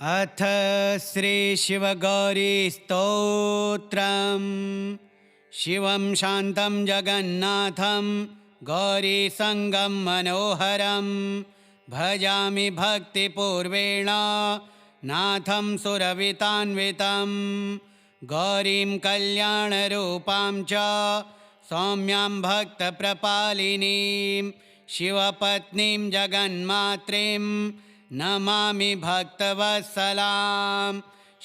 अथ श्री शिवगौरी स्तोत्रम्। शिवं शान्तं जगन्नाथं गौरीसङ्गं मनोहरं भजामि भक्तिपूर्वेण नाथं सुरवितान्वितं गौरीं कल्याणरूपां च सौम्यां भक्तप्रपालिनीं शिवपत्नीं जगन्मात्रीं नमामि भक्तवत्सलां।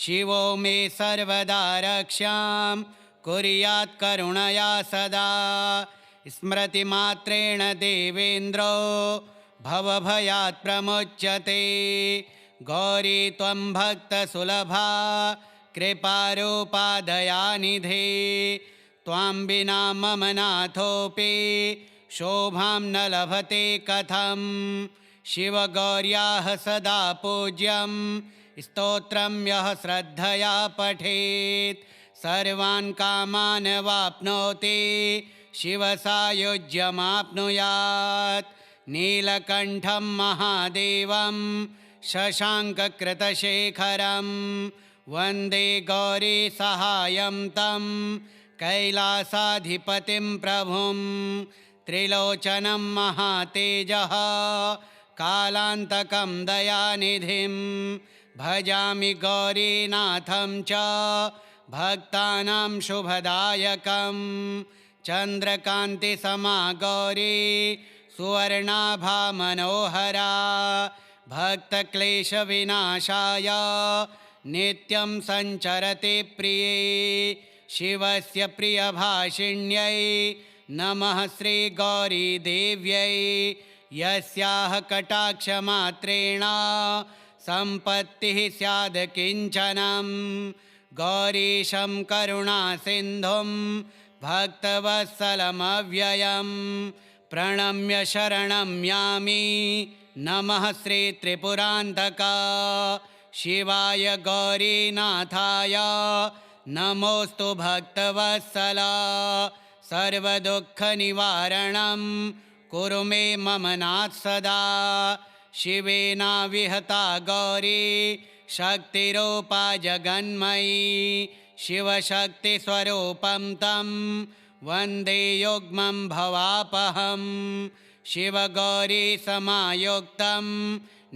शिवो मे सर्वदा रक्षां कुर्यात् करुणया सदा स्मृतिमात्रेण देवेन्द्रो भवभयात् प्रमुच्यते। गौरी त्वं भक्तसुलभा कृपारूपा दयानिधे त्वां विना मम नाथोऽपि शोभां न लभते कथं। शिवगौर्याः सदा पूज्यं स्तोत्रं यः श्रद्धया पठेत् सर्वान् कामान् वाप्नोति शिवसायुज्यमाप्नुयात्। नीलकण्ठं महादेवं शशाङ्ककृतशेखरं वन्दे गौरीसहायं तं कैलासाधिपतिं प्रभुं। त्रिलोचनं महातेजः कालान्तकं दयानिधिं भजामि गौरीनाथं च भक्तानां शुभदायकं। चन्द्रकान्तिसमा गौरी सुवर्णाभा मनोहरा भक्तक्लेशविनाशाय नित्यं सञ्चरति प्रिये। शिवस्य प्रियभाषिण्यै नमः श्रीगौरीदेव्यै यस्याः कटाक्षमात्रेण सम्पत्तिः स्याद् किञ्चनं। गौरीशं करुणासिन्धुं भक्तवत्सलमव्ययं प्रणम्य शरणं यामि नमः श्रीत्रिपुरान्तका। शिवाय गौरीनाथाय नमोऽस्तु भक्तवत्सला। सर्वदुःखनिवारणं कुरु मे मम नाथ सदा। शिवेना विहता गौरी शक्तिरूपा जगन्मयी शिवशक्तिस्वरूपं तं वन्दे युग्मं भवापहं। शिवगौरी समायुक्तं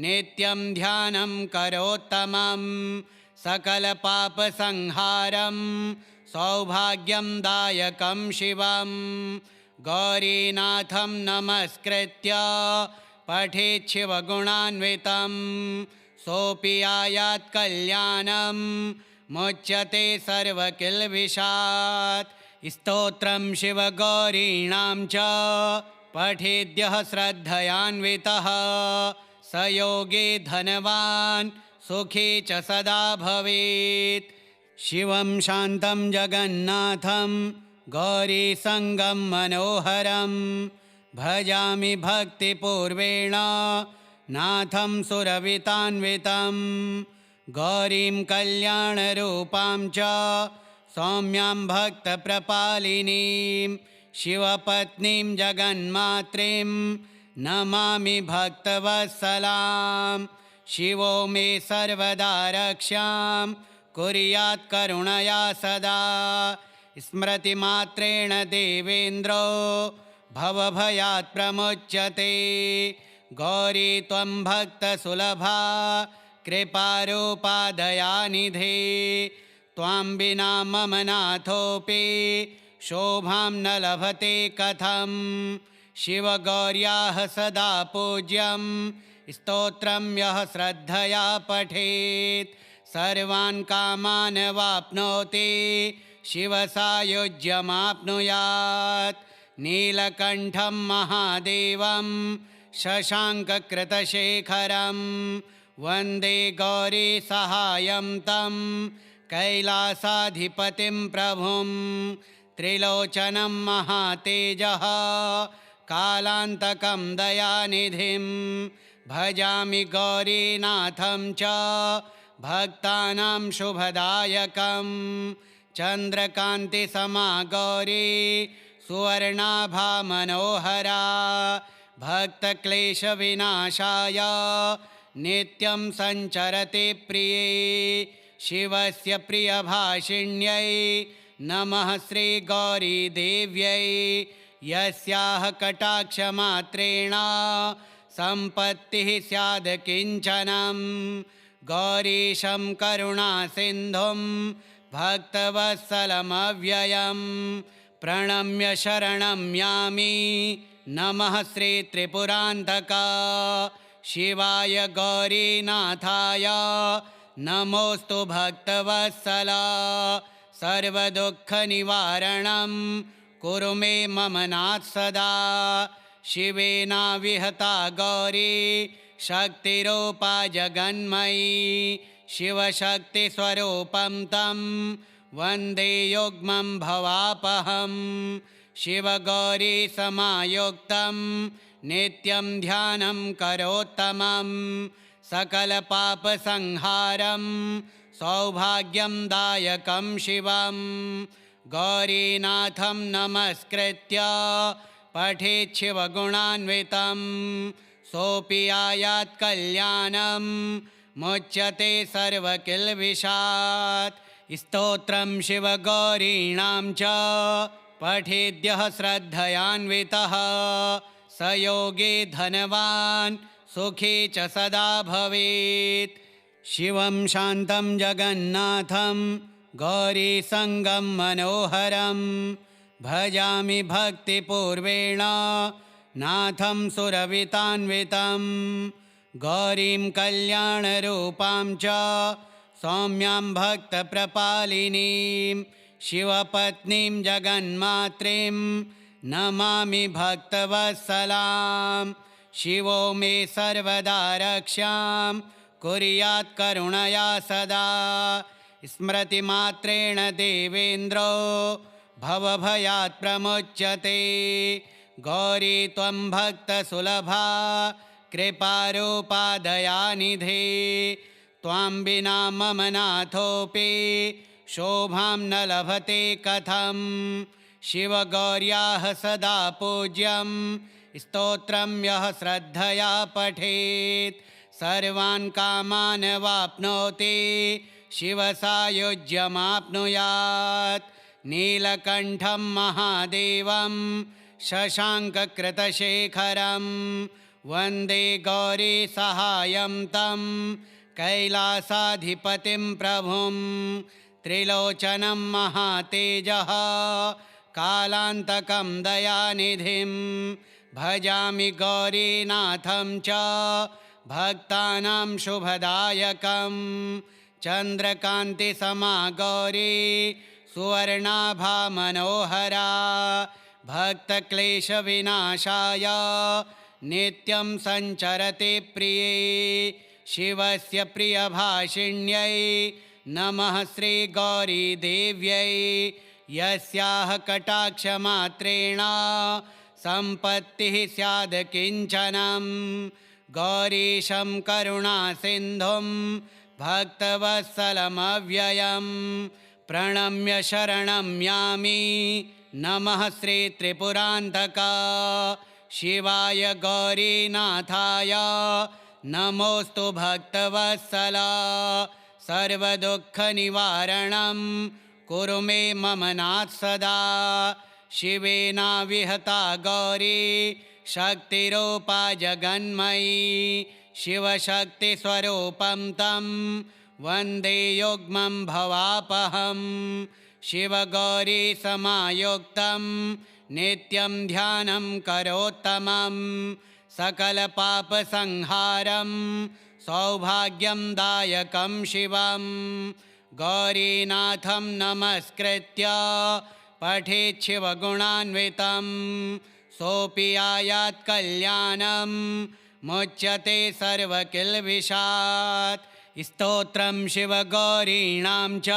नित्यं ध्यानं करोत्तमं सकलपापसंहारं सौभाग्यं दायकं शिवं। गौरीनाथं नमस्कृत्य पठेत् शिवगुणान्वितं सोऽपि आयात् कल्याणं मुच्यते सर्वकिल्बिषात्। स्तोत्रं शिवगौरीणां च पठेद्यः श्रद्धयान्वितः स योगी धनवान् सुखी च सदा भवेत्। शिवं शान्तं जगन्नाथं गौरीसङ्गं मनोहरं भजामि भक्तिपूर्वेण नाथं सुरवितान्वितं गौरीं कल्याणरूपां च सौम्यां भक्तप्रपालिनीं शिवपत्नीं जगन्मात्रीं नमामि भक्तवत्सलां। शिवो मे सर्वदा रक्षां कुर्यात् करुणया सदा स्मृतिमात्रेण देवेन्द्रो भवभयात् प्रमुच्यते। गौरी त्वं भक्तसुलभा कृपारूपा दयानिधे त्वां विना मम नाथोऽपि शोभां न लभते कथं। शिवगौर्याः सदा पूज्यं स्तोत्रं यः श्रद्धया पठेत् सर्वान् कामान् वाप्नोति शिवसायुज्यमाप्नुयात्। नीलकण्ठं महादेवं शशाङ्ककृतशेखरं वन्दे गौरीसहायं तं कैलासाधिपतिं प्रभुं। त्रिलोचनं महातेजः कालान्तकं दयानिधिं भजामि गौरीनाथं च भक्तानां शुभदायकं। चन्द्रकान्तिसमा गौरी सुवर्णाभा मनोहरा भक्तक्लेशविनाशाय नित्यं सञ्चरति प्रिये शिवस्य प्रियभाषिण्यै नमः श्रीगौरीदेव्यै यस्याः कटाक्षमात्रेण सम्पत्तिः स्याद् किञ्चनं गौरीशं करुणासिन्धुं भक्तवत्सलमव्ययं प्रणम्य शरणं यामि नमः श्रीत्रिपुरान्तका शिवाय गौरीनाथाय नमोऽस्तु भक्तवत्सला सर्वदुःखनिवारणं कुरु मे मम नाथ सदा शिवेना विहता गौरी शक्तिरूपा जगन्मयी शिवशक्तिस्वरूपं तं वन्दे युग्मं भवापहं शिवगौरी समायुक्तं नित्यं ध्यानं करोत्तमं सकलपापसंहारं सौभाग्यं दायकं शिवं गौरीनाथं नमस्कृत्य पठेत् शिवगुणान्वितं सोऽपि आयात् कल्याणं मुच्यते सर्वकिल्बिषात् स्तोत्रं शिवगौरीणां च पठेद्यः श्रद्धयान्वितः स योगी धनवान् सुखी च सदा भवेत् शिवं शान्तं जगन्नाथं गौरीसङ्गं मनोहरं भजामि भक्तिपूर्वेण नाथं सुरवितान्वितं गौरीं कल्याणरूपां च सौम्यां भक्तप्रपालिनीं शिवपत्नीं जगन्मात्रीं नमामि भक्तवत्सलां शिवो मे सर्वदा रक्षां कुर्यात् करुणया सदा स्मृतिमात्रेण देवेन्द्रो भवभयात् प्रमुच्यते गौरी त्वं भक्तसुलभा कृपारूपा दयानिधे त्वां विना मम नाथोऽपि शोभां न लभते कथं शिवगौर्याः सदा पूज्यं स्तोत्रं यः श्रद्धया पठेत् सर्वान् कामान् वाप्नोति शिवसायुज्यमाप्नुयात् नीलकण्ठं महादेवं शशाङ्ककृतशेखरं वन्दे गौरीसहायं तं कैलासाधिपतिं प्रभुं त्रिलोचनं महातेजः कालान्तकं दयानिधिं भजामि गौरीनाथं च भक्तानां शुभदायकं चन्द्रकान्तिसमा गौरी सुवर्णाभा मनोहरा भक्तक्लेशविनाशाय नित्यं सञ्चरति प्रिये शिवस्य प्रियभाषिण्यै नमः श्रीगौरीदेव्यै यस्याः कटाक्षमात्रेण सम्पत्तिः स्याद् किञ्चनं गौरीशं करुणासिन्धुं भक्तवत्सलमव्ययं प्रणम्य शरणं यामि नमः श्रीत्रिपुरान्तका शिवाय गौरीनाथाय नमोऽस्तु भक्तवत्सला सर्वदुःखनिवारणं कुरु मे मम नाथ सदा शिवेना विहता गौरी शक्तिरूपा जगन्मयी शिवशक्तिस्वरूपं तं वन्दे युग्मं भवापहं शिवगौरी समायुक्तं नित्यं ध्यानं करोत्तमं सकलपापसंहारं सौभाग्यं दायकं शिवं गौरीनाथं नमस्कृत्य पठेत् शिवगुणान्वितं सोऽपि आयात् कल्याणं मुच्यते सर्वकिल्बिषात् स्तोत्रं शिवगौरीणां च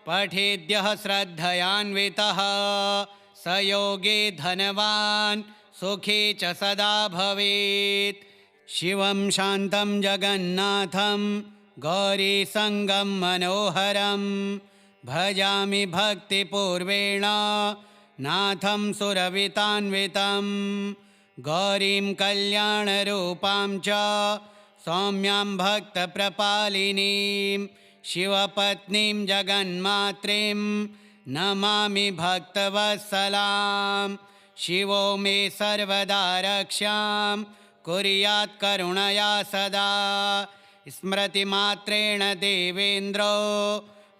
पठेद्यः श्रद्धयान्वितः स योगी धनवान् सुखी च सदा भवेत् शिवं शान्तं जगन्नाथं गौरीसङ्गं मनोहरं भजामि भक्तिपूर्वेण नाथं सुरवितान्वितं गौरीं कल्याणरूपां च सौम्यां भक्तप्रपालिनीं शिवपत्नीं जगन्मात्रीं नमामि भक्तवत्सलां। शिवो मे सर्वदा रक्षां कुर्यात् करुणया सदा। स्मृतिमात्रेण देवेन्द्रो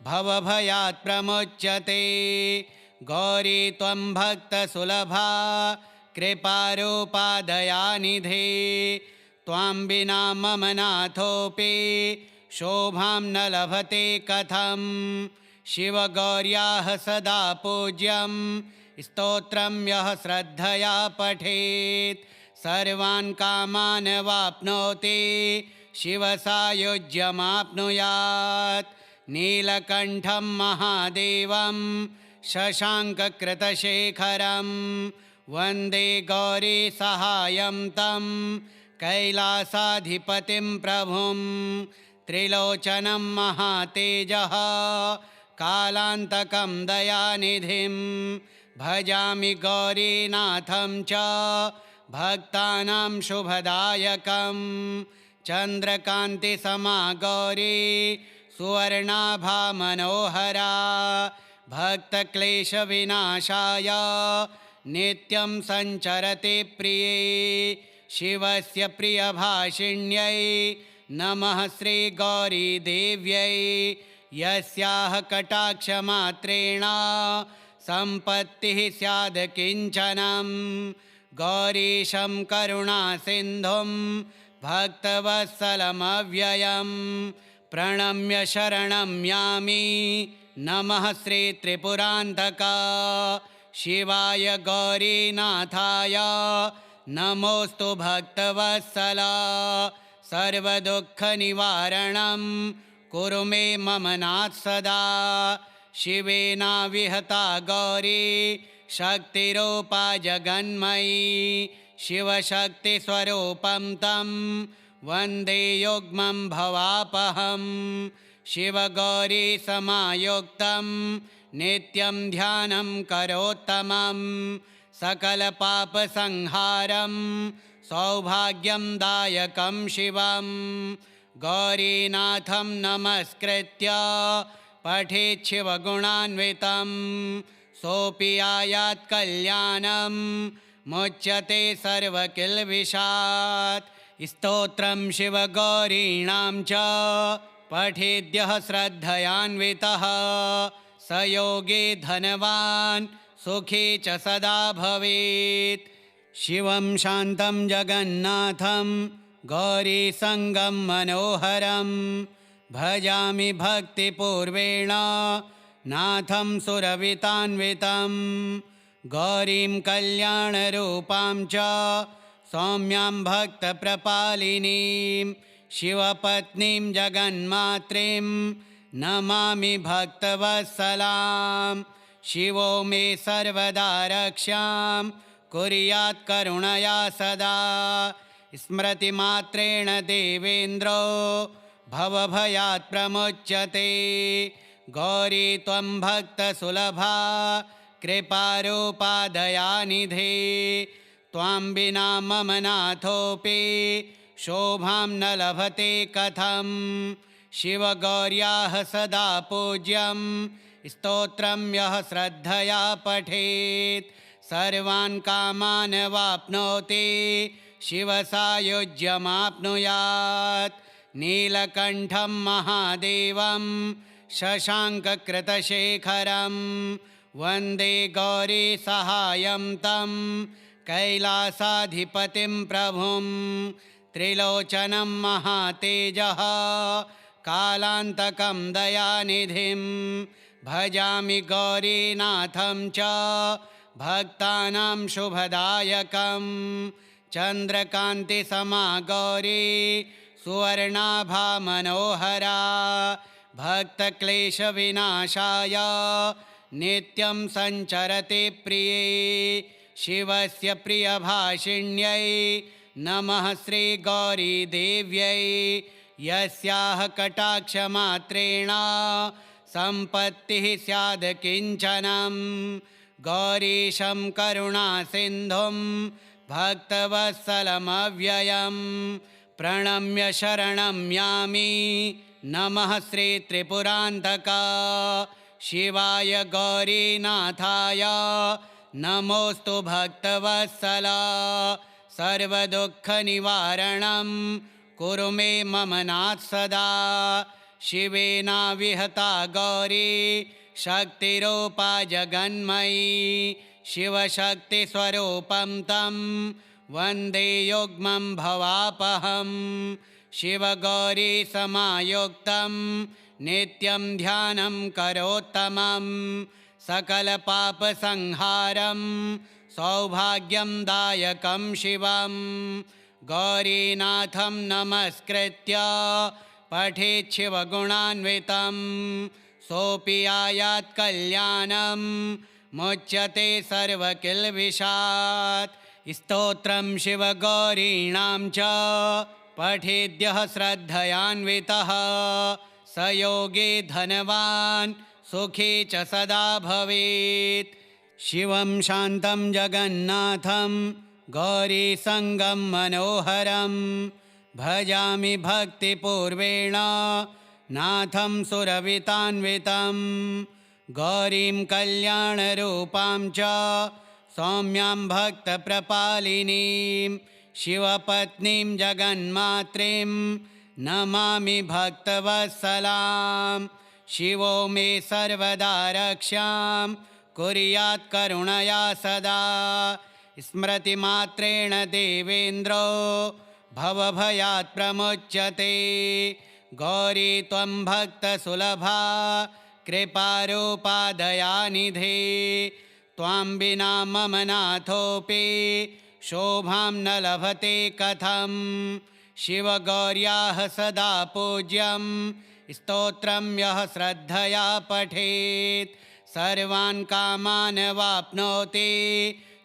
भवभयात् प्रमुच्यते। गौरी त्वं भक्तसुलभा कृपारूपा दयानिधे। त्वां विना मम नाथोऽपि शोभां न लभते कथं। शिवगौर्याः सदा पूज्यं स्तोत्रं यः श्रद्धया पठेत् सर्वान् कामान् वाप्नोति शिवसायुज्यमाप्नुयात्। नीलकण्ठं महादेवं शशाङ्ककृतशेखरं वन्दे गौरीसहायं तं कैलासाधिपतिं प्रभुं। त्रिलोचनं महातेजः कालान्तकं दयानिधिं भजामि गौरीनाथं च भक्तानां शुभदायकं। चन्द्रकान्तिसमा गौरी सुवर्णाभा मनोहरा भक्तक्लेशविनाशाय नित्यं सञ्चरति प्रिये। शिवस्य प्रियभाषिण्यै नमः श्रीगौरीदेव्यै। यस्याः कटाक्षमात्रेण सम्पत्तिः स्याद् किञ्चनं। गौरीशं करुणासिन्धुं भक्तवत्सलमव्ययं प्रणम्य शरणं यामि। नमः श्रीत्रिपुरान्तका शिवाय गौरीनाथाय नमोऽस्तु भक्तवत्सला। सर्वदुःखनिवारणं कुरु मे मम नाथ सदा। शिवेना विहता गौरी शक्तिरूपा जगन्मयी। शिवशक्तिस्वरूपं तं वन्दे युग्मं भवापहं। शिवगौरी समायुक्तं नित्यं ध्यानं करोत्तमं। सकलपापसंहारं सौभाग्यं दायकं शिवं। गौरीनाथं नमस्कृत्य पठेत् शिवगुणान्वितं सोऽपि आयात् कल्याणं मुच्यते सर्वकिल्बिषात्। स्तोत्रं शिवगौरीणां च पठेद्यः श्रद्धयान्वितः स योगी धनवान् सुखी च सदा भवेत्। शिवं शान्तं जगन्नाथं गौरीसङ्गं मनोहरं भजामि भक्तिपूर्वेण नाथं सुरवितान्वितं। गौरीं कल्याणरूपां च सौम्यां भक्तप्रपालिनीं शिवपत्नीं जगन्मात्रीं नमामि भक्तवत्सलां। शिवो मे सर्वदा रक्षां कुर्यात् करुणया सदा। स्मृतिमात्रेण देवेन्द्रो भवभयात् प्रमुच्यते। गौरी त्वं भक्तसुलभा कृपारूपा दयानिधे। त्वां विना मम नाथोऽपि शोभां न लभते कथं। शिवगौर्याः सदा पूज्यं स्तोत्रं यः श्रद्धया पठेत् सर्वान् कामान् वाप्नोति शिवसायुज्यमाप्नुयात्। नीलकण्ठं महादेवं शशाङ्ककृतशेखरं वन्दे गौरीसहायं तं कैलासाधिपतिं प्रभुं। त्रिलोचनं महातेजः कालान्तकं दयानिधिं भजामि गौरीनाथं च भक्तानां शुभदायकं। चन्द्रकान्तिसमा गौरी सुवर्णाभा मनोहरा भक्तक्लेशविनाशाय नित्यं सञ्चरति प्रिये। शिवस्य प्रियभाषिण्यै नमः श्रीगौरीदेव्यै। यस्याः कटाक्षमात्रेण सम्पत्तिः स्याद् किञ्चनं। गौरीशं करुणासिन्धुं भक्तवत्सलमव्ययं प्रणम्य शरणं यामि नमः श्री त्रिपुरान्तका शिवाय गौरीनाथाय नमोऽस्तु भक्तवत्सला सर्वदुःखनिवारणं कुरु मे मम नाथ सदा शिवेना विहता गौरी शक्तिरूपा जगन्मयी शिवशक्तिस्वरूपं तं वन्दे युग्मं भवापहं शिवगौरी समायुक्तं नित्यं ध्यानं करोत्तमं सकलपापसंहारं सौभाग्यं दायकं शिवं गौरीनाथं नमस्कृत्य पठेत् शिवगुणान्वितं सोऽपि आयात् कल्याणं मुच्यते सर्वकिल्बिषात् स्तोत्रं शिवगौरीणां च पठेद्यः श्रद्धयान्वितः स योगी धनवान् सुखी च सदा भवेत् शिवं शान्तं जगन्नाथं गौरीसङ्गं मनोहरं भजामि भक्तिपूर्वेण नाथं सुरवितान्वितं गौरीं कल्याणरूपां च सौम्यां भक्तप्रपालिनीं शिवपत्नीं जगन्मात्रीं नमामि भक्तवत्सलां शिवो मे सर्वदा रक्षां कुर्यात् करुणया सदा स्मृतिमात्रेण देवेन्द्रो भवभयात् प्रमुच्यते गौरी त्वं भक्तसुलभा कृपारूपा दयानिधे त्वां विना मम नाथोऽपि शोभां न लभते कथं शिवगौर्याः सदा पूज्यं स्तोत्रं यः श्रद्धया पठेत् सर्वान् कामान् वाप्नोति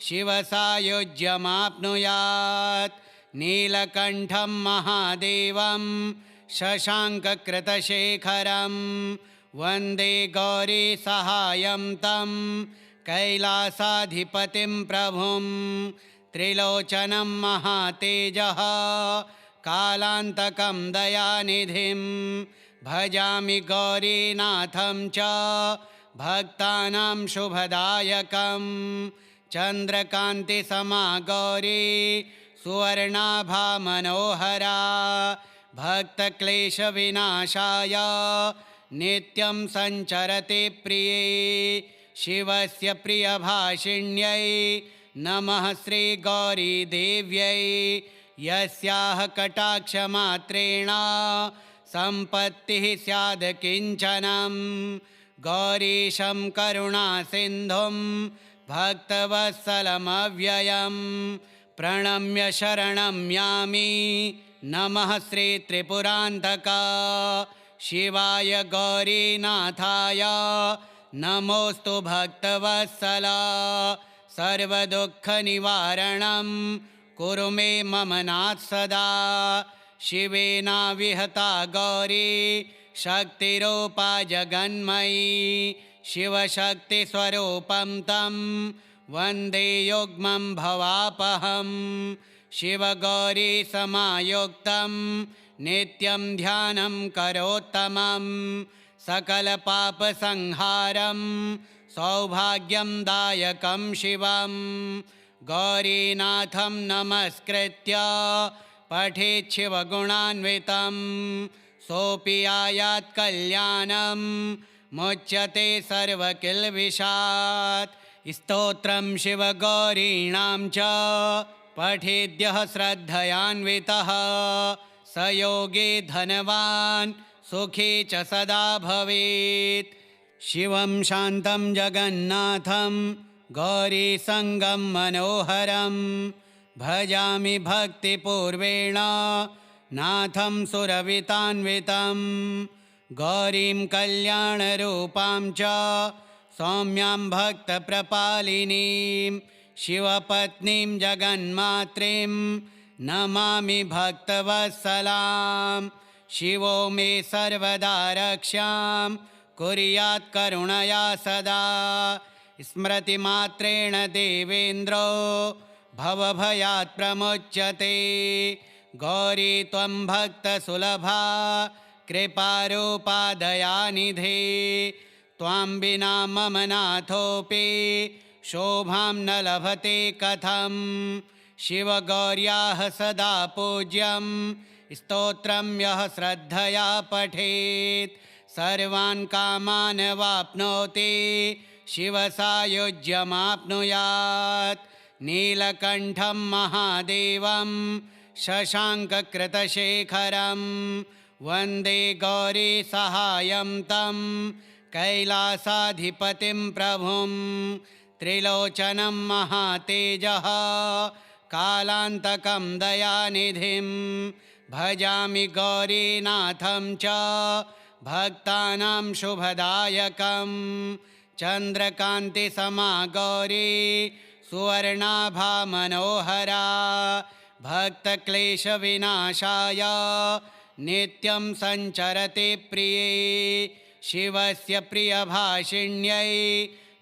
शिवसायुज्यमाप्नुयात् नीलकण्ठं महादेवं शशाङ्ककृतशेखरं वन्दे गौरीसहायं तं कैलासाधिपतिं प्रभुं त्रिलोचनं महातेजः कालान्तकं दयानिधिं भजामि गौरीनाथं च भक्तानां शुभदायकं चन्द्रकान्तिसमा गौरी सुवर्णाभा मनोहरा भक्तक्लेशविनाशाय नित्यं सञ्चरति प्रिये शिवस्य प्रियभाषिण्यै नमः श्रीगौरीदेव्यै यस्याः कटाक्षमात्रेण सम्पत्तिः स्याद् किञ्चनं गौरीशं करुणासिन्धुं भक्तवत्सलमव्ययं प्रणम्य शरणं यामि नमः श्री त्रिपुरान्तका शिवाय गौरीनाथाय नमोऽस्तु भक्तवत्सला सर्वदुःखनिवारणं कुरु मे मम नाथ सदा शिवेना विहता गौरी शक्तिरूपा जगन्मयी शिवशक्तिस्वरूपं तं वन्दे युग्मं भवापहं शिवगौरी समायुक्तं नित्यं ध्यानं करोत्तमं सकलपापसंहारं सौभाग्यं दायकं शिवं गौरीनाथं नमस्कृत्य पठेत् शिवगुणान्वितं सोऽपि आयात् कल्याणं मुच्यते सर्वकिल्बिषात् स्तोत्रं शिवगौरीणां च पठेद्यः श्रद्धयान्वितः स योगी धनवान् सुखी च सदा भवेत् शिवं शान्तं जगन्नाथं गौरीसङ्गं मनोहरं भजामि भक्तिपूर्वेण नाथं सुरवितान्वितं गौरीं कल्याणरूपां च सौम्यां भक्तप्रपालिनीं शिवपत्नीं जगन्मात्रीं नमामि भक्तवत्सलां शिवो मे सर्वदा रक्षां कुर्यात् करुणया सदा स्मृतिमात्रेण देवेन्द्रो भवभयात् प्रमुच्यते गौरी त्वं भक्तसुलभा कृपारूपा दयानिधे त्वां विना मम नाथोऽपि शोभां न लभते कथं शिवगौर्याः सदा पूज्यं स्तोत्रं यः श्रद्धया पठेत् सर्वान् कामान् वाप्नोति शिवसायुज्यमाप्नुयात् नीलकण्ठं महादेवं शशाङ्ककृतशेखरं वन्दे गौरीसहायं तं कैलासाधिपतिं प्रभुं त्रिलोचनं महातेजः कालान्तकं दयानिधिं भजामि गौरीनाथं च भक्तानां शुभदायकं चन्द्रकान्तिसमा गौरी सुवर्णाभा मनोहरा भक्तक्लेशविनाशाय नित्यं सञ्चरति प्रिये शिवस्य प्रियभाषिण्यै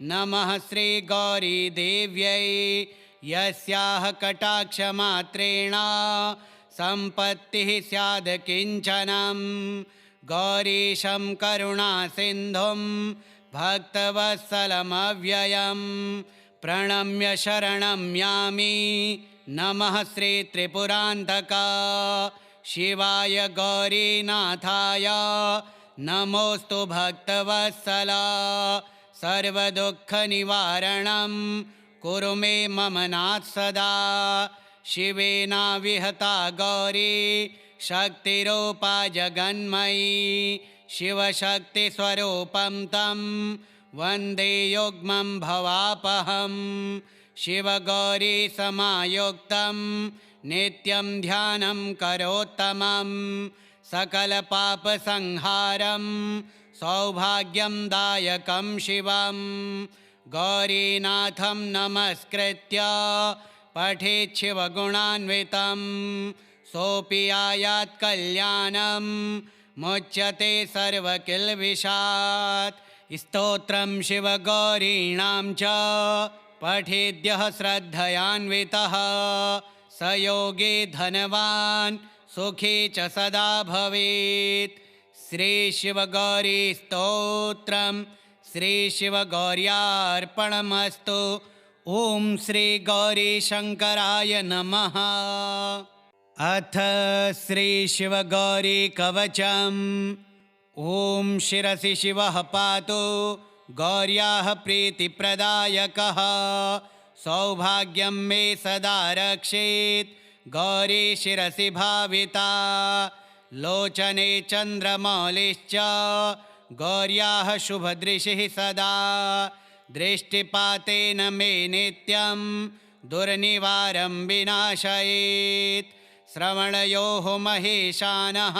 नमः श्रीगौरीदेव्यै यस्याः कटाक्षमात्रेण सम्पत्तिः स्याद् किञ्चनं गौरीशं करुणासिन्धुं भक्तवत्सलमव्ययं प्रणम्य शरणं यामि नमः श्रीत्रिपुरान्तका शिवाय गौरीनाथाय नमोऽस्तु भक्तवत्सला सर्वदुःखनिवारणं कुरु मे मम नाथ सदा शिवेना विहता गौरी शक्तिरूपा जगन्मयी शिवशक्तिस्वरूपं तं वन्दे युग्मं भवापहं शिवगौरी समायुक्तं नित्यं ध्यानं करोत्तमं सकलपापसंहारं सौभाग्यं दायकं शिवं गौरीनाथं नमस्कृत्य पठेत् शिवगुणान्वितं सोऽपि आयात् कल्याणं मुच्यते सर्वकिल्बिषात् स्तोत्रं शिवगौरीणां च पठेद्यः श्रद्धयान्वितः स योगी धनवान् सुखी च सदा भवेत् श्रीशिवगौरीस्तोत्रं श्रीशिवगौर्यार्पणमस्तु ॐ श्रीगौरीशङ्कराय नमः। अथ श्रीशिवगौरीकवचम् ॐ शिरसि शिवः पातु गौर्याः प्रीतिप्रदायकः सौभाग्यं मे सदा रक्षेत् गौरी शिरसि भाविता लोचने चन्द्रमौलिश्च गौर्याः शुभदृशिः सदा दृष्टिपातेन मे नित्यं दुर्निवारं विनाशयेत् श्रवणयोः महेशानः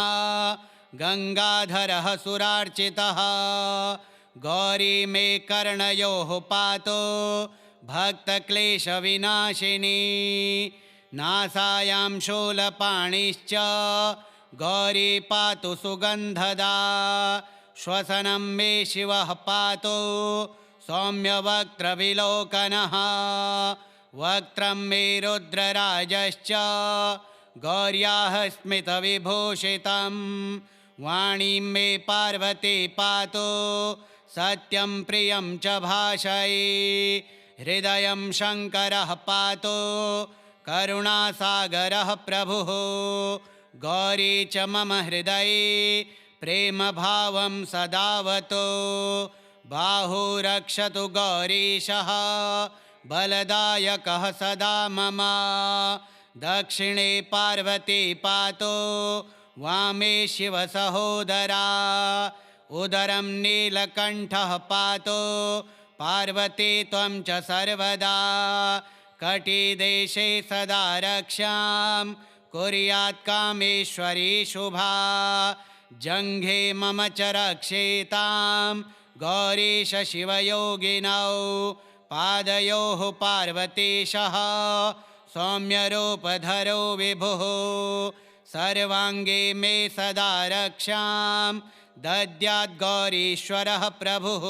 गङ्गाधरः सुरार्चितः गौरी मे कर्णयोः पातो भक्तक्लेशविनाशिनी नासायां शूलपाणिश्च गौरी पातु सुगन्धदा श्वसनं मे शिवः पातु सौम्यवक्त्रविलोकनः वक्त्रं मे रुद्रराजश्च गौर्याः स्मितविभूषितं वाणीं मे पार्वती पातु सत्यं प्रियं च भाषये हृदयं शङ्करः पातु करुणासागरः प्रभुः गौरी च मम हृदये प्रेमभावं सदावतु बाहु रक्षतु गौरीशः बलदायकः सदा मम दक्षिणे पार्वती पातु वामे शिवसहोदरा उदरं नीलकण्ठः पातु पार्वती त्वं च सर्वदा कटिदेशे सदा रक्षां कुर्यात् कामेश्वरी शुभा जङ्घे मम च रक्षेतां गौरीश शिवयोगिनौ पादयोः पार्वतीशः सौम्यरूपधरो विभुः सर्वाङ्गे मे सदा रक्षां दद्यात् गौरीश्वरः प्रभुः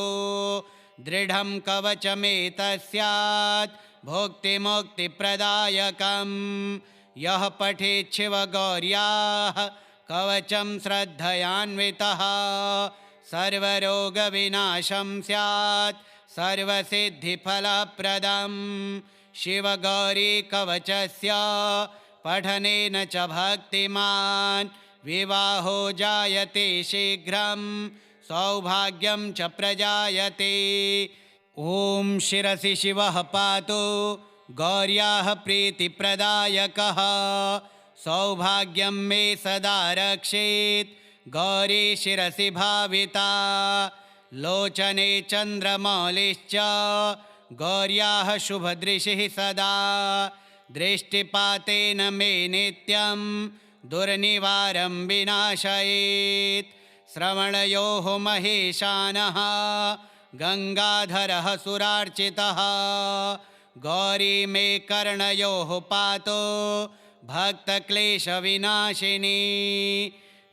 दृढं कवचमेतस्यात् भुक्तिमुक्तिप्रदायकं यः पठेत् शिवगौर्याः कवचं श्रद्धयान्वितः सर्वरोगविनाशं स्यात् सर्वसिद्धिफलप्रदम्। शिवगौरी कवचस्य पठनेन च भक्तिमान् विवाहो जायते शीघ्रं सौभाग्यं च प्रजायते। ॐ शिरसि शिवः पातु गौर्याः प्रीतिप्रदायकः सौभाग्यं मे सदा रक्षेत् गौरी शिरसि भाविता। लोचने चन्द्रमौलिश्च गौर्याः शुभदृशिः सदा दृष्टिपातेन मे नित्यं दुर्निवारं विनाशयेत्। श्रवणयोः महेशानः गङ्गाधरः सुरार्चितः गौरी मे कर्णयोः पातो भक्तक्लेशविनाशिनी।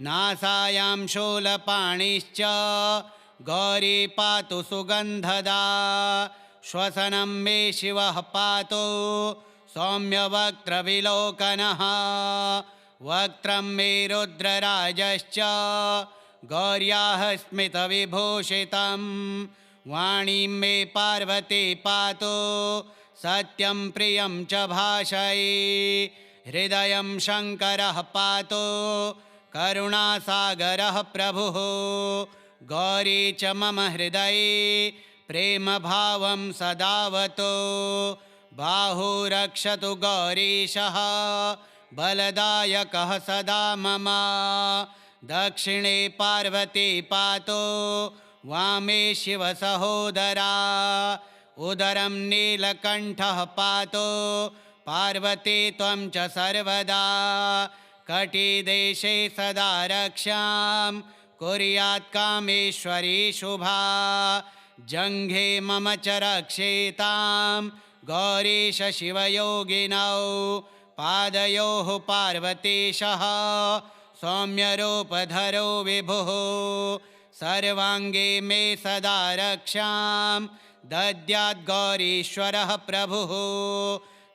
नासायां शूलपाणिश्च गौरी पातु सुगन्धदा श्वसनं मे शिवः पातु सौम्यवक्त्रविलोकनः। वक्त्रं मे रुद्रराजश्च गौर्याः स्मितविभूषितं वाणीं मे पार्वती पातु सत्यं प्रियं च भाषये। हृदयं शङ्करः पातु करुणासागरः प्रभुः गौरी च मम हृदये प्रेमभावं सदावतु। बाहु रक्षतु गौरीशः बलदायकः सदा मम। दक्षिणे पार्वती पातु वामे शिवसहोदरा। उदरं नीलकण्ठः पातु पार्वती त्वं च सर्वदा। कटिदेशे सदा रक्षां कुर्यात् कामेश्वरी शुभा। जङ्घे मम च रक्षेतां गौरीश शिवयोगिनौ। पादयोः पार्वतीशः सौम्यरूपधरो विभुः। सर्वाङ्गे मे सदा रक्षां दद्यात् गौरीश्वरः प्रभुः।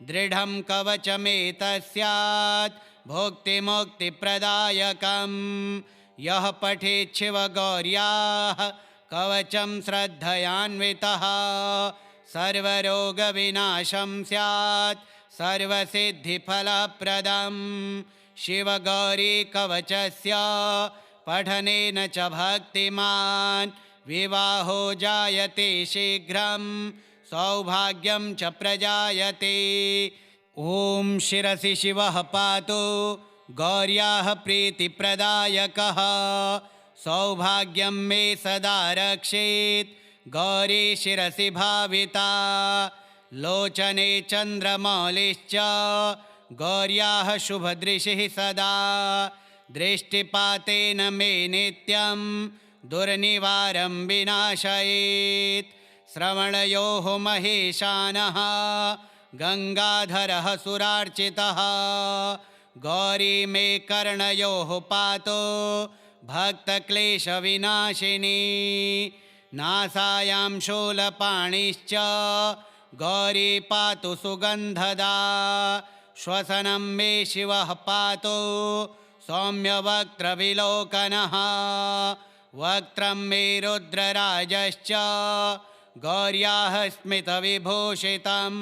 दृढं कवचमेतस्यात् भुक्तिमुक्तिप्रदायकम्। यः पठेत् शिवगौर्याः कवचं श्रद्धयान्वितः सर्वरोगविनाशं स्यात् सर्वसिद्धिफलप्रदम्। शिवगौरी कवचस्य पठनेन च भक्तिमान् विवाहो जायते शीघ्रं सौभाग्यं च प्रजायते। ॐ शिरसि शिवः पातु गौर्याः प्रीतिप्रदायकः सौभाग्यं मे सदा रक्षेत् गौरी शिरसि भाविता। लोचने चन्द्रमौलिश्च गौर्याः शुभदृशिः सदा दृष्टिपातेन मे नित्यं दुर्निवारं विनाशयेत्। श्रवणयोः महेशानः गङ्गाधरः सुरार्चितः गौरी मे कर्णयोः पातो भक्तक्लेशविनाशिनी। नासायां शूलपाणिश्च गौरी पातु सुगन्धदा श्वसनं मे शिवः पातु सौम्यवक्त्रविलोकनः। वक्त्रं मे रुद्रराजश्च गौर्याः स्मितविभूषितं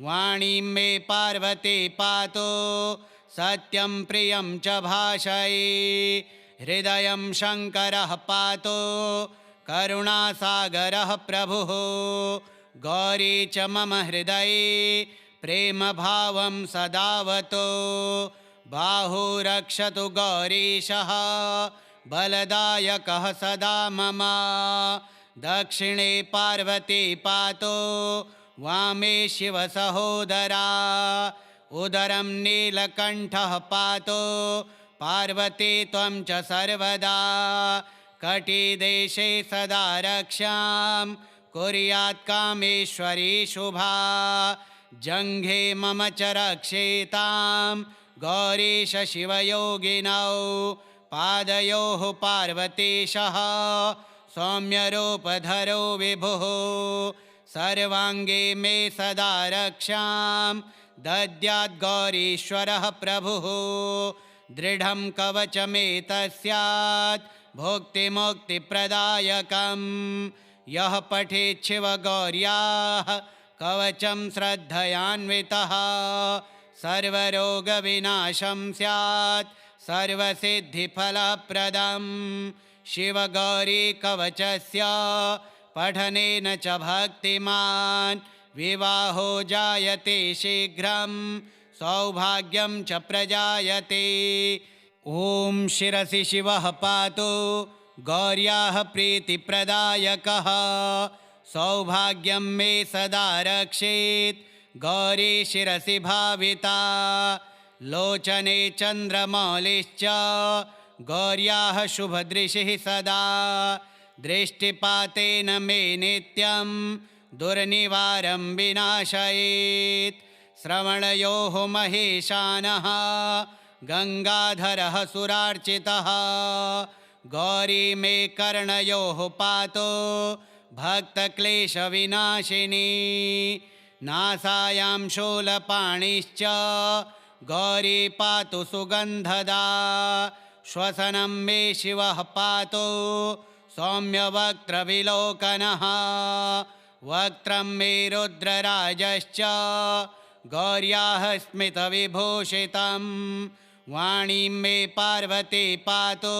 वाणीं मे पार्वती पातु सत्यं प्रियं च भाषये। हृदयं शङ्करः पातु करुणासागरः प्रभुः गौरी च मम हृदये प्रेमभावं सदावतु। बाहु रक्षतु गौरीशः बलदायकः सदा मम। दक्षिणे पार्वती पातु वामे शिवसहोदरा। उदरं नीलकण्ठः पातु पार्वती त्वं च सर्वदा। कटिदेशे सदा रक्षां कुर्यात् कामेश्वरी शुभा। जङ्घे मम च रक्षेतां गौरीश शिवयोगिनौ। पादयोः पार्वतीशः सौम्यरूपधरो विभुः। सर्वाङ्गे मे सदा रक्षां दद्याद्गौरीश्वरः प्रभुः दृढं कवचमेतस्यात् भुक्तिमुक्तिप्रदायकं यः पठेत् शिवगौर्याः कवचं श्रद्धयान्वितः सर्वरोगविनाशं स्यात् सर्वसिद्धिफलप्रदं शिवगौरी कवचस्य पठनेन च भक्तिमान् विवाहो जायते शीघ्रं सौभाग्यं च प्रजायते। ॐ शिरसि शिवः पातु गौर्याः प्रीतिप्रदायकः सौभाग्यं मे सदा रक्षेत् गौरी शिरसि भाविता लोचने चन्द्रमौलिश्च गौर्याः शुभदृशिः सदा दृष्टिपातेन मे नित्यं दुर्निवारं विनाशयेत् श्रवणयोः महेशानः गंगाधरः सुरार्चितः गौरी मे कर्णयोः पातो भक्तक्लेशविनाशिनी नासायां शूलपाणिश्च गौरी पातु सुगन्धदा श्वसनं मे शिवः पातु सौम्यवक्त्रविलोकनः वक्त्रं मे रुद्रराजश्च गौर्याः स्मितविभूषितं वाणीं मे पार्वती पातु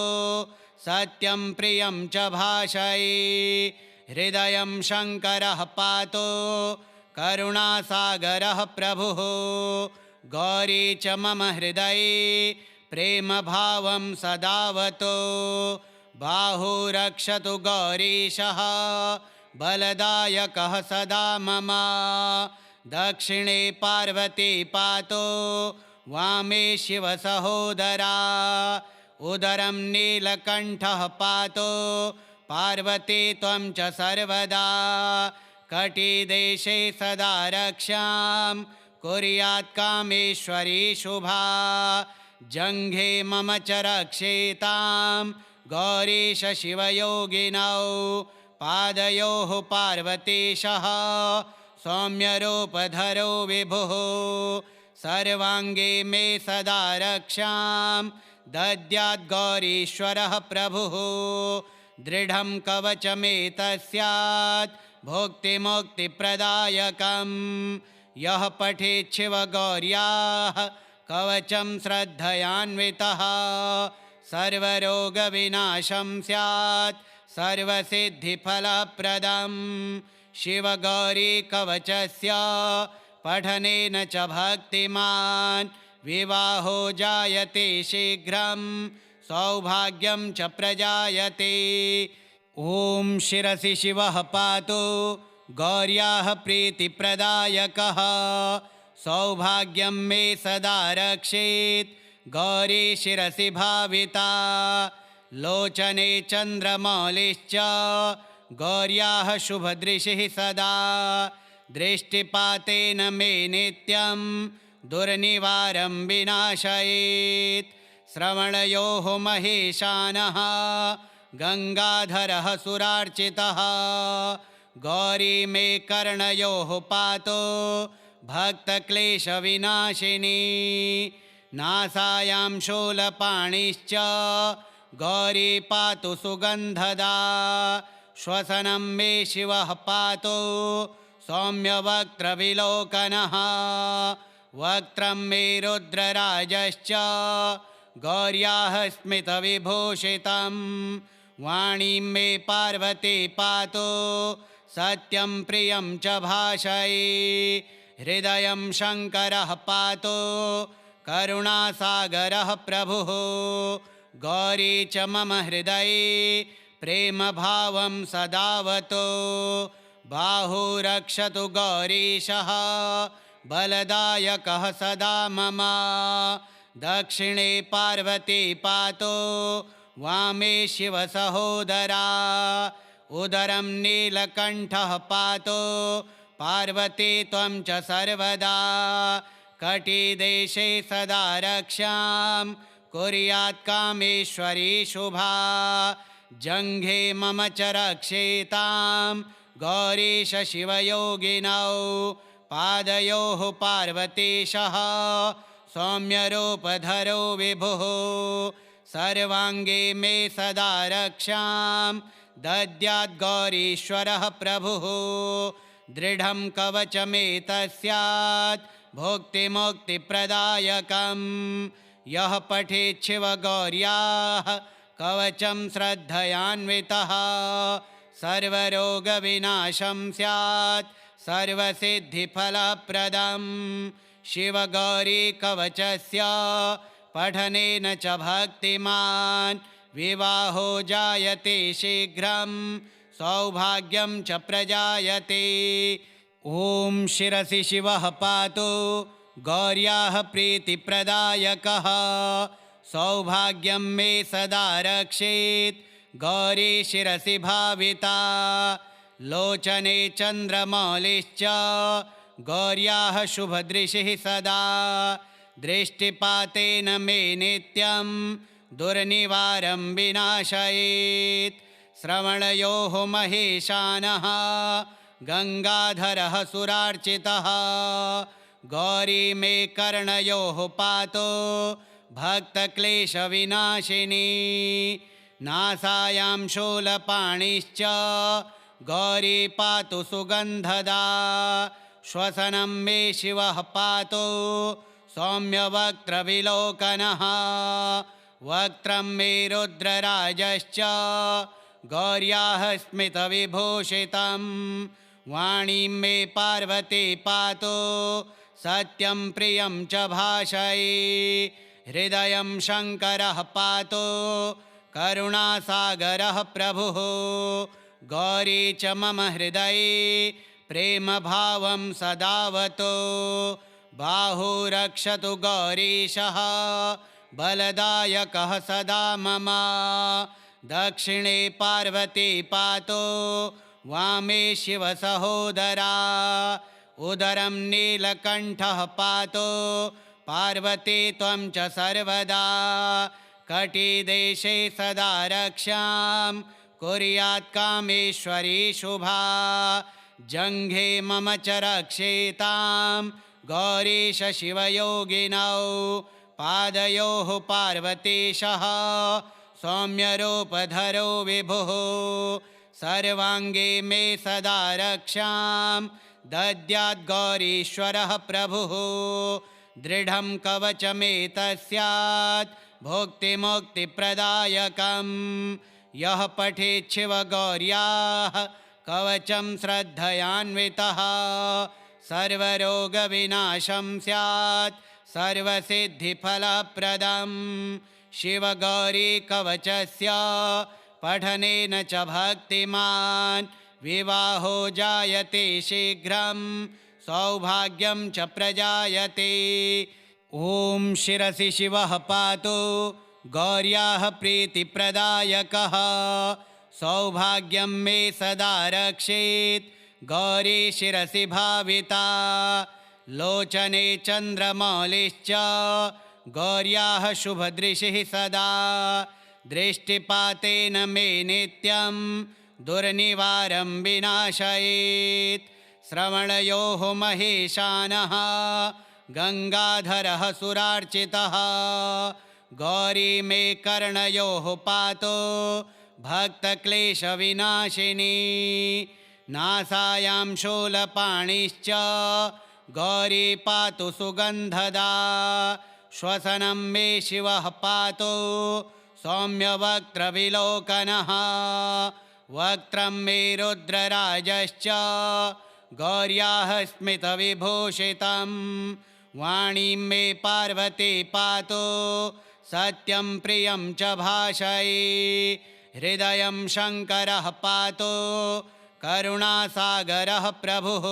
सत्यं प्रियं च भाषये हृदयं शङ्करः पातु करुणासागरः प्रभुः गौरी च मम हृदये प्रेमभावं सदावतु बाहु रक्षतु गौरीशः बलदायकः सदा मम दक्षिणे पार्वती पातु वामे शिवसहोदरा उदरं नीलकण्ठः पातु पार्वती त्वं च सर्वदा कटिदेशे सदा रक्षां कुर्यात् कामेश्वरी शुभा जङ्घे मम च रक्षेतां गौरीश शिवयोगिनौ पादयोः पार्वतीशः सौम्यरूपधरो विभुः सर्वाङ्गे मे सदा रक्षां दद्यात् गौरीश्वरः प्रभुः दृढं कवचमेतस्यात् भुक्तिमुक्तिप्रदायकं यः पठेत् शिवगौर्याः कवचं श्रद्धयान्वितः सर्वरोगविनाशं स्यात् सर्वसिद्धिफलप्रदं शिवगौरी कवचस्य पठनेन च भक्तिमान् विवाहो जायते शीघ्रं सौभाग्यं च प्रजायते। ॐ शिरसि शिवः पातु गौर्याः प्रीतिप्रदायकः सौभाग्यं मे सदा रक्षेत् गौरी शिरसि भाविता लोचने चन्द्रमौलिश्च गौर्याः शुभदृशिः सदा दृष्टिपातेन मे नित्यं दुर्निवारं विनाशयेत् श्रवणयोः महेशानः गंगाधरः सुरार्चितः गौरी मे कर्णयोः पातो भक्तक्लेशविनाशिनी नासायां शूलपाणिश्च गौरी पातु सुगन्धदा श्वसनं मे शिवः पातु सौम्यवक्त्रविलोकनः वक्त्रं मे रुद्रराजश्च गौर्याः स्मितविभूषितं वाणीं मे पार्वती पातु सत्यं प्रियं च भाषये हृदयं शङ्करः पातु करुणासागरः प्रभुः गौरी च मम हृदये प्रेमभावं सदावतु बाहु रक्षतु गौरीशः बलदायकः सदा मम दक्षिणे पार्वती पातु वामे शिवसहोदरा उदरं नीलकण्ठः पातु पार्वती त्वं च सर्वदा कटिदेशे सदा रक्षां कुर्यात् कामेश्वरी शुभा जङ्घे मम च रक्षेतां गौरीश शिवयोगिनौ पादयोः पार्वतीशः सौम्यरूपधरो विभुः सर्वाङ्गे मे सदा रक्षां दद्याद्गौरीश्वरः प्रभुः दृढं कवचमेतस्यात् भुक्तिमुक्तिप्रदायकं यः पठेत् शिवगौर्याः कवचं श्रद्धयान्वितः सर्वरोगविनाशं स्यात् सर्वसिद्धिफलप्रदं शिवगौरी कवचस्य पठनेन च भक्तिमान् विवाहो जायते शीघ्रं सौभाग्यं च प्रजायते। ॐ शिरसि शिवः पातु गौर्याः प्रीतिप्रदायकः सौभाग्यं मे सदा रक्षेत् गौरी शिरसि भाविता लोचने चन्द्रमौलिश्च गौर्याः शुभदृशिः सदा दृष्टिपातेन मे नित्यं दुर्निवारं विनाशयेत् श्रवणयोः महेशानः गङ्गाधरः सुरार्चितः गौरी मे कर्णयोः पातो भक्तक्लेशविनाशिनी नासायां शूलपाणिश्च गौरी पातु सुगन्धदा श्वसनं मे शिवः पातु सौम्यवक्त्रविलोकनः वक्त्रं मे रुद्रराजश्च गौर्याः स्मितविभूषितं वाणीं मे पार्वती पातु सत्यं प्रियं च भाषये हृदयं शङ्करः पातु करुणासागरः प्रभुः गौरी च मम हृदये प्रेमभावं सदावतु बाहु रक्षतु गौरीशः बलदायकः सदा मम दक्षिणे पार्वती पातु वामे शिवसहोदरा उदरं नीलकण्ठः पातु पार्वती त्वं च सर्वदा कटिदेशे सदा रक्षां कुर्यात् कामेश्वरी शुभा जङ्घे मम च रक्षेतां गौरीश शिवयोगिनौ पादयोः पार्वतीशः सौम्यरूपधरो विभुः सर्वाङ्गे मे सदा रक्षां दद्याद्गौरीश्वरः प्रभुः दृढं कवचमेतस्यात् भुक्तिमुक्तिप्रदायकं यः पठेत् शिवगौर्याः कवचं श्रद्धयान्वितः सर्वरोगविनाशं स्यात् सर्वसिद्धिफलप्रदं शिवगौरी कवचस्य पठनेन च भक्तिमान् विवाहो जायते शीघ्रं सौभाग्यं च प्रजायते। ॐ शिरसि शिवः पातु गौर्याः प्रीतिप्रदायकः सौभाग्यं मे सदा रक्षेत् गौरी शिरसि भाविता लोचने चन्द्रमौलिश्च गौर्याः शुभदृशिः सदा दृष्टिपातेन मे नित्यं दुर्निवारं विनाशयेत् श्रवणयोः महेशानः गङ्गाधरः सुरार्चितः गौरी मे कर्णयोः पातो भक्तक्लेशविनाशिनी नासायां शूलपाणिश्च गौरी पातु सुगन्धदा श्वसनं मे शिवः पातु सौम्यवक्त्रविलोकनः वक्त्रं मे रुद्रराजश्च गौर्याः स्मितविभूषितं वाणीं मे पार्वती पातु सत्यं प्रियं च भाषये हृदयं शङ्करः पातु करुणासागरः प्रभुः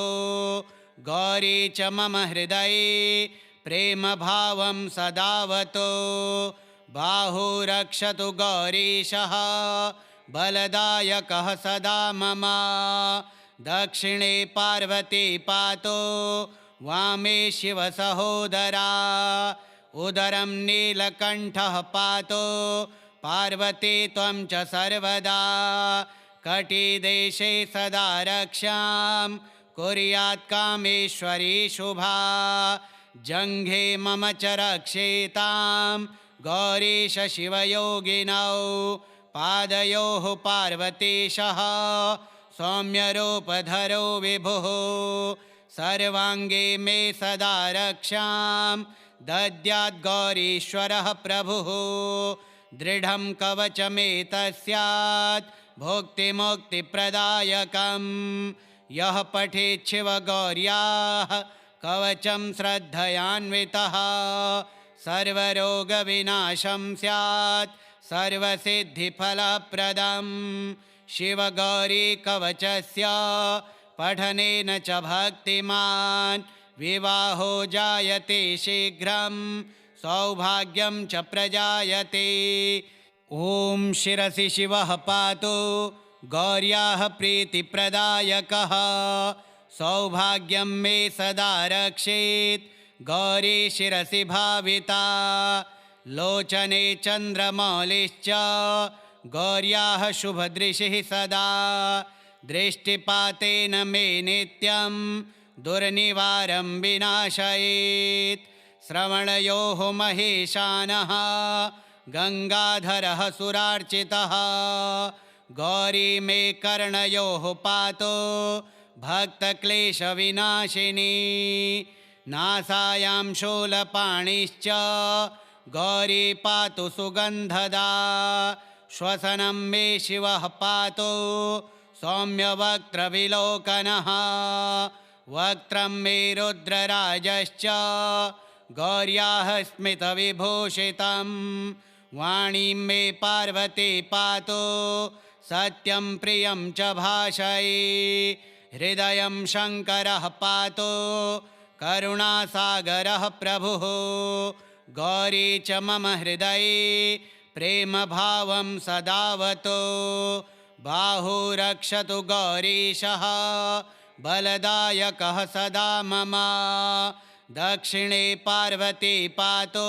गौरी च मम हृदये प्रेमभावं सदावतु बाहु रक्षतु गौरीशः बलदायकः सदा मम दक्षिणे पार्वती पातु वामे शिवसहोदरा उदरं नीलकण्ठः पातु पार्वती त्वं च सर्वदा कटिदेशे सदा रक्षां कुर्यात् कामेश्वरी शुभा जङ्घे मम च रक्षेतां गौरीश शिवयोगिनौ पादयोः पार्वतीशः सौम्यरूपधरो विभुः सर्वाङ्गे मे सदा रक्षां दद्यात् गौरीश्वरः प्रभुः दृढं कवचमेतस्यात् भुक्तिमुक्तिप्रदायकं यः पठेत् शिवगौर्याः कवचं श्रद्धयान्वितः सर्वरोगविनाशं स्यात् सर्वसिद्धिफलप्रदं शिवगौरी कवचस्य पठनेन च भक्तिमान् विवाहो जायते शीघ्रं सौभाग्यं च प्रजायते। ॐ शिरसि शिवः पातु गौर्याः प्रीतिप्रदायकः सौभाग्यं मे सदा रक्षेत् गौरी शिरसि भाविता लोचने चन्द्रमौलिश्च गौर्याः शुभदृशिः सदा दृष्टिपातेन मे नित्यं दुर्निवारं विनाशयेत् श्रवणयोः महेशानः गङ्गाधरः सुरार्चितः गौरी मे कर्णयोः पातो भक्तक्लेशविनाशिनी नासायां शूलपाणिश्च गौरी पातु सुगन्धदा श्वसनं मे शिवः पातु सौम्यवक्त्रविलोकनः वक्त्रं मे रुद्रराजश्च गौर्याः स्मितविभूषितं वाणीं मे पार्वती पातु सत्यं प्रियं च भाषये हृदयं शङ्करः पातु करुणासागरः प्रभुः गौरी च मम हृदये प्रेमभावं सदावतु बाहु रक्षतु गौरीशः बलदायकः सदा मम दक्षिणे पार्वती पातु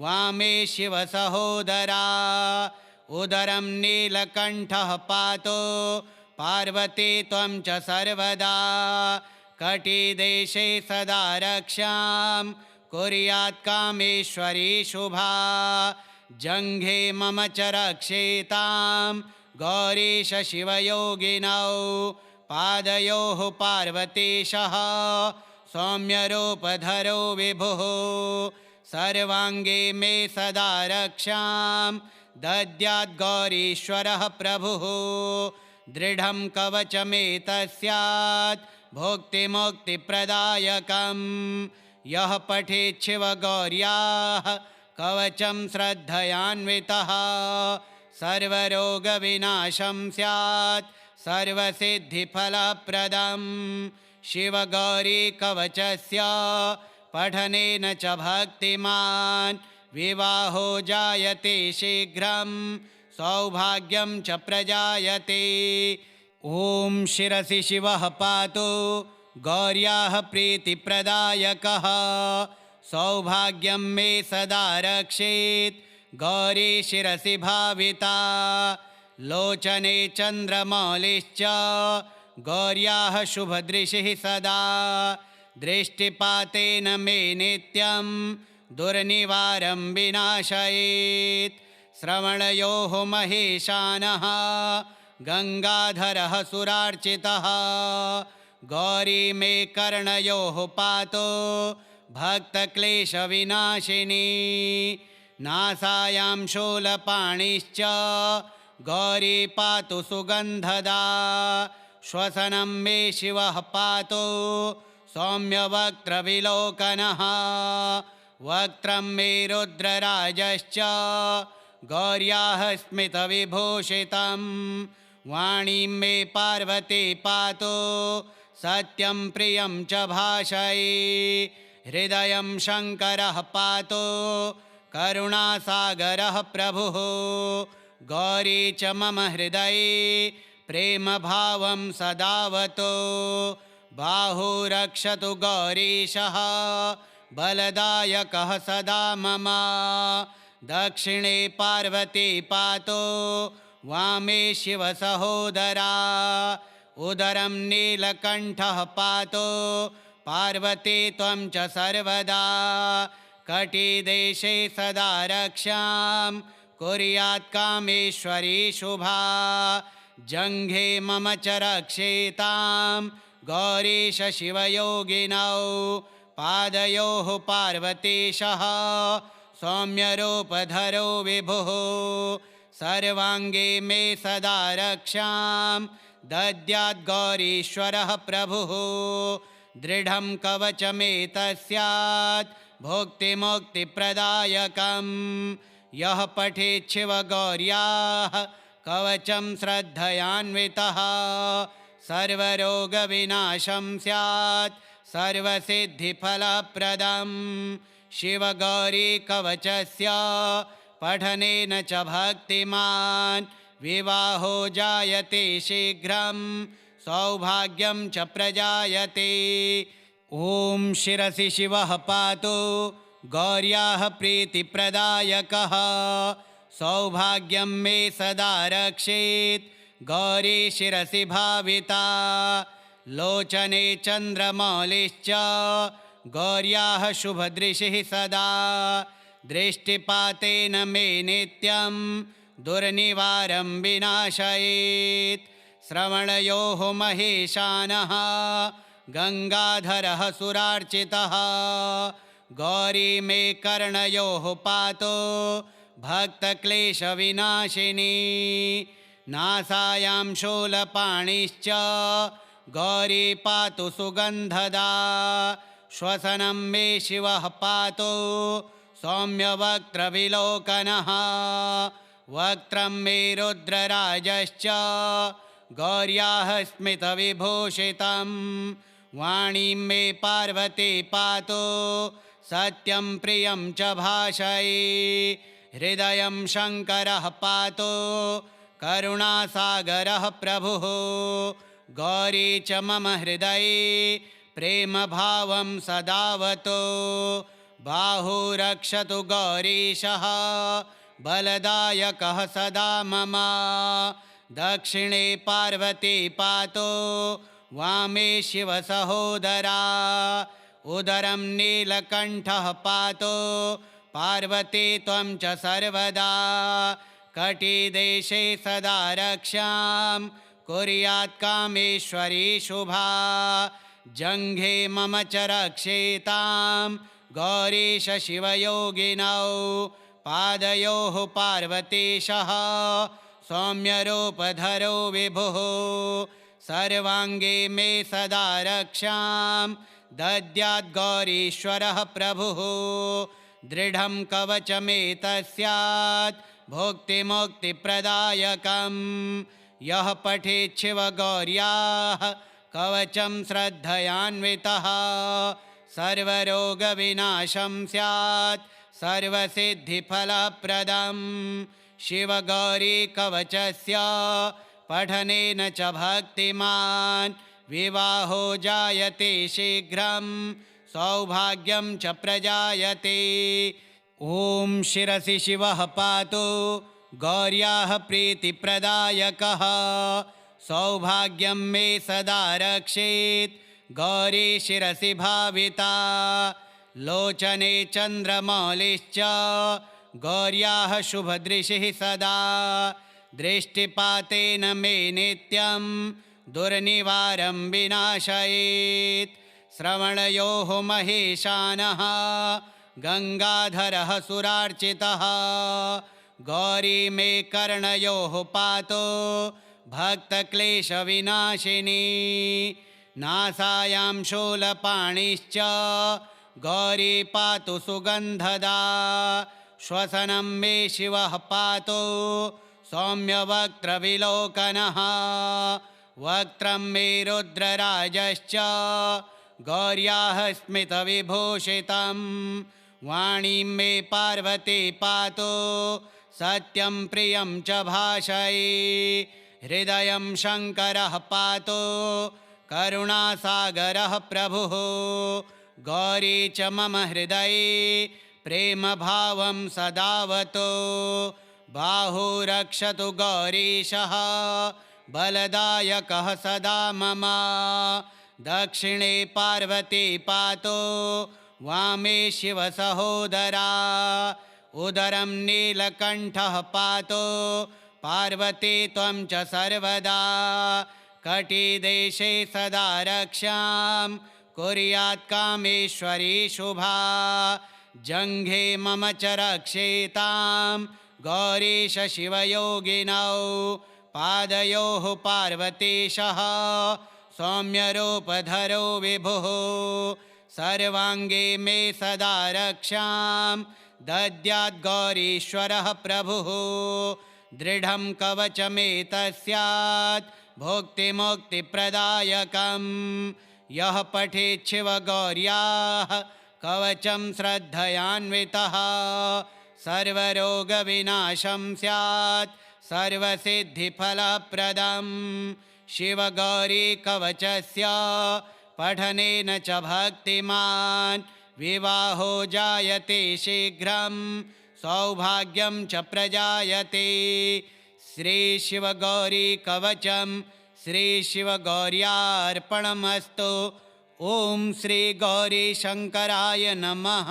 वामे शिवसहोदरा उदरं नीलकण्ठः पातु पार्वती त्वं च सर्वदा कटिदेशे सदा रक्षां कुर्यात् कामेश्वरी शुभा जङ्घे मम च रक्षेतां गौरीश शिवयोगिनौ पादयोः पार्वतीशः सौम्यरूपधरो विभुः सर्वाङ्गे मे सदा रक्षां दद्यात् गौरीश्वरः प्रभुः दृढं कवचमेतस्यात् भुक्तिमुक्तिप्रदायकं यः पठेत् शिवगौर्याः कवचं श्रद्धयान्वितः सर्वरोगविनाशं स्यात् सर्वसिद्धिफलप्रदं शिवगौरी कवचस्य पठनेन च भक्तिमान् विवाहो जायते शीघ्रं सौभाग्यं च प्रजायते। ॐ शिरसि शिवः पातु गौर्याः प्रीतिप्रदायकः सौभाग्यं मे सदा रक्षेत् गौरी शिरसि भाविता लोचने चन्द्रमौलिश्च गौर्याः शुभदृशिः सदा दृष्टिपातेन मे नित्यं दुर्निवारं विनाशयेत् श्रवणयोः महेशानः गङ्गाधरः सुरार्चितः गौरी मे कर्णयोः पातो भक्तक्लेशविनाशिनी नासायां शूलपाणिश्च गौरी पातु सुगन्धदा श्वसनं मे शिवः पातु सौम्यवक्त्रविलोकनः वक्त्रं मे रुद्रराजश्च गौर्याः स्मितविभूषितं वाणीं मे पार्वती पातु सत्यं प्रियं च भाषये हृदयं शङ्करः पातु करुणासागरः प्रभुः गौरी च मम हृदये प्रेमभावं सदावतु बाहु रक्षतु गौरीशः बलदायकः सदा मम दक्षिणे पार्वती पातु वामे शिवसहोदरा उदरं नीलकण्ठः पातु पार्वती त्वं च सर्वदा कटिदेशे सदा रक्षां कुर्यात् कामेश्वरी शुभा जङ्घे मम च रक्षेतां गौरीश शिवयोगिनौ पादयोः पार्वतीशः सौम्यरूपधरो विभुः सर्वाङ्गे मे सदा रक्षां दद्यात् गौरीश्वरः प्रभुः दृढं कवचमेतस्यात् भुक्तिमुक्तिप्रदायकं यः पठेत् शिवगौर्याः कवचं श्रद्धयान्वितः सर्वरोगविनाशं स्यात् सर्वसिद्धिफलप्रदं शिवगौरी कवचस्य पठनेन च भक्तिमान् विवाहो जायते शीघ्रं सौभाग्यं च प्रजायते। ॐ शिरसि शिवः पातु गौर्याः प्रीतिप्रदायकः सौभाग्यं मे सदा रक्षेत् गौरी शिरसि भाविता लोचने चन्द्रमौलिश्च गौर्याः शुभदृशिः सदा दृष्टिपातेन मे नित्यं दुर्निवारं विनाशयेत् श्रवणयोः महेशानः गङ्गाधरः सुरार्चितः गौरी मे कर्णयोः पातु भक्तक्लेशविनाशिनी नासायां शूलपाणिश्च गौरी पातु सुगन्धदा श्वसनं मे शिवः पातु सौम्यवक्त्रविलोकनः वक्त्रं मे रुद्रराजश्च गौर्याः स्मितविभूषितं वाणीं मे पार्वती पातु सत्यं प्रियं च भाषये हृदयं शङ्करः पातु करुणासागरः प्रभुः गौरी च मम हृदये प्रेमभावं सदावतु बाहु रक्षतु गौरीशः बलदायकः सदा मम दक्षिणे पार्वती पातु वामे शिवसहोदरा उदरं नीलकण्ठः पातु पार्वती त्वं च सर्वदा कटिदेशे सदा रक्षां कुर्यात् कामेश्वरी शुभा जङ्घे मम च रक्षेतां गौरीश शिवयोगिनौ पादयोः पार्वतीशः सौम्यरूपधरो विभुः सर्वाङ्गे मे सदा रक्षां दद्यात् गौरीश्वरः प्रभुः दृढं कवचमेतस्यात् भुक्तिमुक्तिप्रदायकं यः पठेत् शिवगौर्याः कवचं श्रद्धयान्वितः सर्वरोगविनाशं स्यात् सर्वसिद्धिफलप्रदं शिवगौरी कवचस्य पठनेन च भक्तिमान् विवाहो जायते शीघ्रं सौभाग्यं च प्रजायते। ॐ शिरसि शिवः पातु गौर्याः प्रीतिप्रदायकः सौभाग्यं मे सदा रक्षेत् गौरी शिरसि भाविता लोचने चन्द्रमौलिश्च गौर्याः शुभदृशिः सदा दृष्टिपातेन मे नित्यं दुर्निवारं विनाशयेत् श्रवणयोः महेशानः गङ्गाधरः सुरार्चितः गौरी मे कर्णयोः पातु भक्तक्लेशविनाशिनी नासायां शूलपाणिश्च गौरी पातु सुगन्धदा श्वसनं मे शिवः पातु सौम्यवक्त्रविलोकनः वक्त्रं मे रुद्रराजश्च गौर्याः स्मितविभूषितं वाणीं मे पार्वती पातु सत्यं प्रियं च भाषये हृदयं शङ्करः पातु करुणासागरः प्रभुः गौरी च मम हृदये प्रेमभावं सदावतु बाहु रक्षतु गौरीशः बलदायकः सदा मम। दक्षिणे पार्वती पातो वामे शिवसहोदरा। उदरं नीलकण्ठः पातो पार्वती त्वं च सर्वदा। कटिदेशे सदा रक्षां कुर्यात् कामेश्वरी शुभा। जङ्घे मम च रक्षेतां गौरीश शिवयोगिनौ। पादयोः पार्वतीशः सौम्यरूपधरो विभुः। सर्वाङ्गे मे सदा रक्षां दद्यात् गौरीश्वरः प्रभुः। दृढं कवचमेतस्यात् भुक्तिमुक्तिप्रदायकं। यः पठेत् शिवगौर्याः कवचं श्रद्धयान्वितः सर्वरोगविनाशं स्यात् सर्वसिद्धिफलप्रदं। शिवगौरी कवचस्य पठनेन च भक्तिमान् विवाहो जायते शीघ्रं सौभाग्यं च प्रजायते। श्रीशिवगौरी कवचं श्रीशिवगौर्यार्पणमस्तु। ॐ श्रीगौरीशङ्कराय नमः।